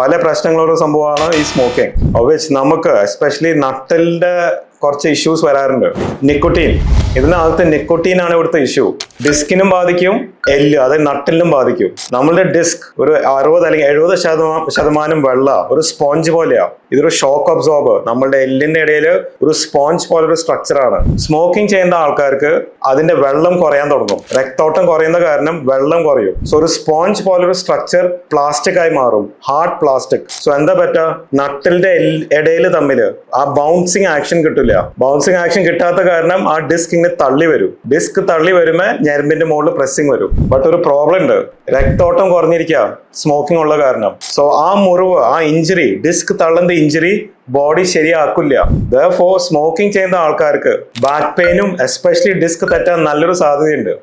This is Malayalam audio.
പല പ്രശ്നങ്ങളുള്ള സംഭവമാണ് ഈ സ്മോക്കിംഗ്. ഒബിച്ച് നമുക്ക് എസ്പെഷ്യലി നട്ടലിന്റെ കുറച്ച് ഇഷ്യൂസ് വരാറുണ്ട്. നിക്കോട്ടീൻ, ഇതിനകത്ത് നിക്കോട്ടീനാണ് ഇവിടുത്തെ ഇഷ്യൂ. ഡിസ്കിനും ബാധിക്കും, എല്ല് അതായത് നട്ടലിനും ബാധിക്കും. നമ്മളുടെ ഡിസ്ക് ഒരു 60 അല്ലെങ്കിൽ 70% വെള്ള, ഒരു സ്പോഞ്ച് പോലെയാ. ഇതൊരു ഷോക്ക് അബ്സോർബർ. നമ്മളുടെ എല്ലിന്റെ ഇടയിൽ ഒരു സ്പോഞ്ച് പോലൊരു സ്ട്രക്ചറാണ്. സ്മോക്കിംഗ് ചെയ്യുന്ന ആൾക്കാർക്ക് അതിന്റെ വെള്ളം കുറയാൻ തുടങ്ങും. രക്തോട്ടം കുറയുന്ന കാരണം വെള്ളം കുറയും. സോ ഒരു സ്പോഞ്ച് പോലൊരു സ്ട്രക്ചർ പ്ലാസ്റ്റിക് ആയി മാറും, ഹാർഡ് പ്ലാസ്റ്റിക്. സോ എന്താ പറ്റുക, നട്ടലിന്റെ ഇടയിൽ തമ്മിൽ ആ ബൗൺസിങ് ആക്ഷൻ കിട്ടില്ല. ബൗൺസിങ് ആക്ഷൻ കിട്ടാത്ത കാരണം ആ ഡിസ്ക് ഇങ്ങനെ തള്ളി വരും. ഡിസ്ക് തള്ളി വരുമ്പോ ഞരമ്പിന്റെ മുകളിൽ പ്രസ്സിങ് വരും. ബട്ട് ഒരു പ്രോബ്ലം ഉണ്ട്, രക്തോട്ടം കുറഞ്ഞിരിക്കുക സ്മോക്കിംഗ് ഉള്ള കാരണം. സോ ആ മുറിവ്, ആ ഇഞ്ചുറി, ഡിസ്ക് തള്ളുന്ന ഇഞ്ചുറി ബോഡി ശരിയാക്കില്ല. ദെയർഫോർ സ്മോക്കിംഗ് ചെയ്യുന്ന ആൾക്കാർക്ക് ബാക്ക് പെയിനും എസ്പെഷ്യലി ഡിസ്ക് തെറ്റാൻ നല്ലൊരു സാധ്യതയുണ്ട്.